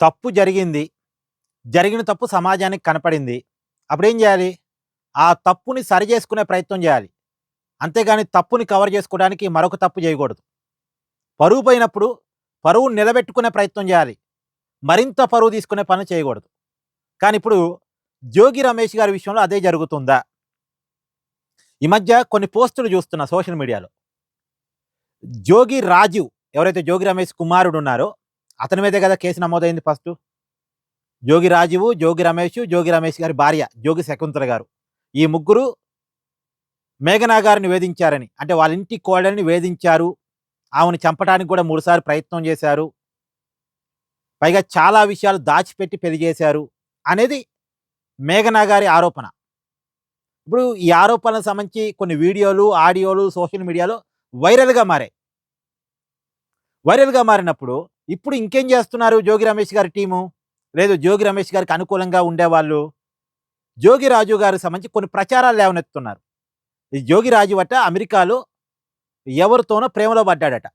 తప్పు జరిగింది. జరిగిన తప్పు సమాజానికి కనపడింది. అప్పుడేం జేయాలి? ఆ తప్పుని సరిజేసుకునే ప్రయత్నం జేయాలి. అంతేగాని తప్పుని కవర్ జేసుకోవడానికి మరొక తప్పు జేయగూడదు. పరువు పోయినప్పుడు పరువును నిలబెట్టుకునే ప్రయత్నం జేయాలి. మరింత పరువు తీసుకునే పనులు చేయగూడదు. కానీ ఇప్పుడు 'జోగి రమేష్' గారి విషయంలో అదే జరుగుతుందా? ఈ మధ్య కొన్ని పోస్టులు జూస్తున్నా సోషల్ మీడియాలో. 'జోగి రాజు' ఎవరైతే 'జోగి రమేష్' కుమారుడున్నారో అతని మీదే గదా కేసు నమోదైంది ఫస్టు. 'జోగి రాజువు', 'జోగి రమేషు', 'జోగి రమేష్' గారి భార్య 'జోగి శకుంతల' గారు. ఈ ముగ్గురు మేఘనా గారిని వేధించారని, అంటే వాళ్ళ ఇంటి కోడలిని వేధించారు. ఆమెను చంపటానికి గూడా 3 సార్లు ప్రయత్నం జేశారు. పైగా చాలా విషయాలు దాచిపెట్టి పెళ్లి జేశారు అనేది మేఘనా గారి ఆరోపణ. ఇప్పుడు ఈ ఆరోపణలకు సంబంధించి కొన్ని వీడియోలు, ఆడియోలు సోషల్ మీడియాలో వైరల్‌గా మారాయి. వైరల్‌గా మారినప్పుడు ఇప్పుడు ఇంకేం జేస్తున్నారు 'జోగి రమేష్' గారి టీము? లేదు 'జోగి రమేష్' గారికి అనుకూలంగా ఉండేవాళ్ళు 'జోగి రాజు' గారికి సంబంధించి కొన్ని ప్రచారాలు లేవనెత్తుతున్నారు. ఈ 'జోగి రాజు' అట అమెరికాలో ఎవరితోనో ప్రేమలో పడ్డాడట.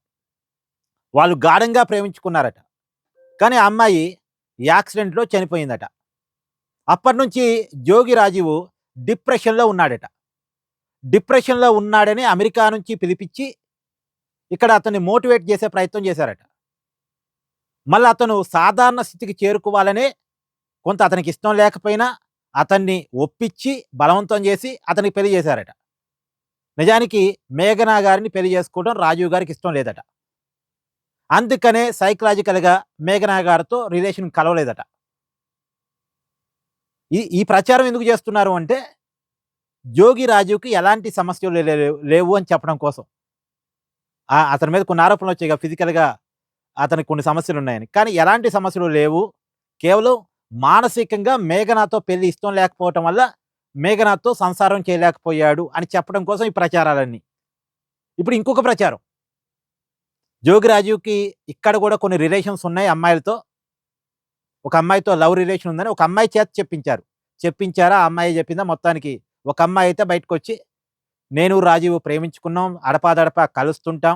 వాళ్ళు గాఢంగా ప్రేమించుకున్నారట. కానీ ఆ అమ్మాయి యాక్సిడెంట్‌లో చనిపోయిందట. అప్పటినుంచి 'జోగి రాజువు' డిప్రెషన్‌లో ఉన్నాడట. డిప్రెషన్‌లో ఉన్నాడని అమెరికా నుంచి పిలిపిచ్చి ఇక్కడ అతన్ని మోటివేట్ చేసే ప్రయత్నం చేశారట. మళ్ళా అతను సాధారణ స్థితికి చేరుకోవాలనే కొంత అతనికి ఇష్టం లేకపోయినా అతన్ని ఒప్పించి, బలవంతం చేసి అతనికి పెళ్లి చేశారట. నిజానికి మేఘనా గారిని పెళ్లి చేసుకోవడం రాజీవ్ గారికి ఇష్టం లేదట. అందుకనే సైకలాజికల్‌గా మేఘనా గారితో రిలేషన్ కలవలేదట. ఈ ఈ ప్రచారం ఎందుకు చేస్తున్నారు అంటే 'జోగి రాజు'కి ఎలాంటి సమస్యలు లేవు అని చెప్పడం కోసం. అతని మీద కొన్ని ఆరోపణలొచ్చాయి కదా! ఫిజికల్‌గా అతనికి కొన్ని సమస్యలున్నాయని. కానీ ఎలాంటి సమస్యలు లేవు. కేవలం మానసికంగా మేఘనాతో పెళ్లి ఇష్టం లేకపోవటం వల్ల మేఘనాతో సంసారం చేయలేకపోయాడు అని చెప్పడం కోసం ఈ ప్రచారాలన్నీ. ఇప్పుడు ఇంకొక ప్రచారం. 'జోగి రాజు'కి ఇక్కడ కూడా కొన్ని రిలేషన్స్ ఉన్నాయి అమ్మాయిలతో. ఒక అమ్మాయితో లవ్ రిలేషన్ ఉందని ఒక అమ్మాయి చేత చెప్పించారు. చెప్పించారా? ఆ అమ్మాయే చెప్పిందా? మొత్తానికి ఒక అమ్మాయి అయితే బయటకొచ్చి నేను రాజీవ్ ప్రేమించుకున్నాం. అడపాదడపా కలుస్తుంటాం.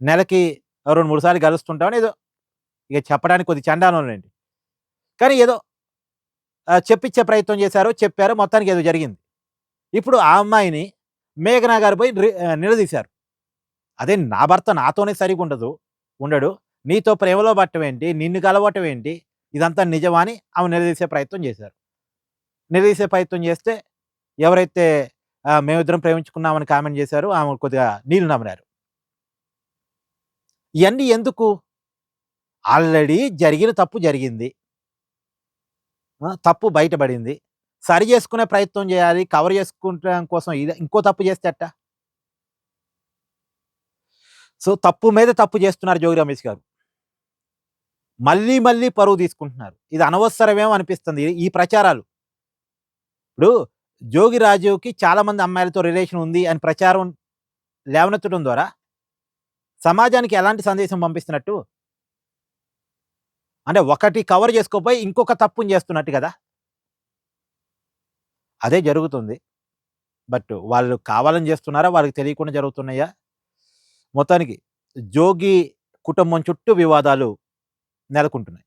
నెలకి 2, 3 సార్లు కలుస్తుంటాం అని ఏదో ఇక చెప్పడానికి కొద్దిగా చండాలంలెండి. కానీ ఏదో చెప్పించే ప్రయత్నం చేశారు. చెప్పారు. మొత్తానికి ఏదో జరిగింది. ఇప్పుడు ఆ అమ్మాయిని మేఘనా గారు పోయి నిలదీశారు. అదే నా భర్త నాతోనే ఉండడు. నీతో ప్రేమలో పడటమేంటి? నిన్ను కలవటం ఏంటి? ఇదంతా నిజమా అని ఆమె నిలదీసే ప్రయత్నం చేశారు. నిలదీసే ప్రయత్నం చేస్తే ఎవరైతే మేమిద్దరం ప్రేమించుకున్నామని కామెంట్ చేశారో ఆమె కొద్దిగా నీళ్లు నమిరారు. ఇయన్నీ ఎందుకు? ఆల్రెడీ జరిగిన తప్పు జరిగింది. తప్పు బయటపడింది. సరి చేసుకునే ప్రయత్నం చేయాలి. కవర్ చేసుకుంటం కోసం ఇంకో తప్పు చేస్తే ఎట్టా? సో, తప్పు మీద తప్పు చేస్తున్నారు 'జోగి రమేష్' గారు. మళ్ళీ మళ్ళీ పరువు తీసుకుంటున్నారు. ఇది అనవసరమేమో అనిపిస్తుంది ఈ ప్రచారాలు. ఇప్పుడు 'జోగి రాజు'కి చాలామంది అమ్మాయిలతో రిలేషన్ ఉంది అని ప్రచారం లేవనెత్తడం ద్వారా సమాజానికి ఎలాంటి సందేశం పంపిస్తున్నట్టు? అంటే ఒకటి కవర్ చేసుకోపోయి ఇంకొక తప్పుని చేస్తున్నట్టు గదా! అదే జరుగుతుంది. బట్ వాళ్ళు కావాలని చేస్తున్నారా? వాళ్ళకి తెలియకుండా జరుగుతున్నాయా? మొత్తానికి 'జోగి' కుటుంబం చుట్టూ వివాదాలు నెలకొంటున్నాయి.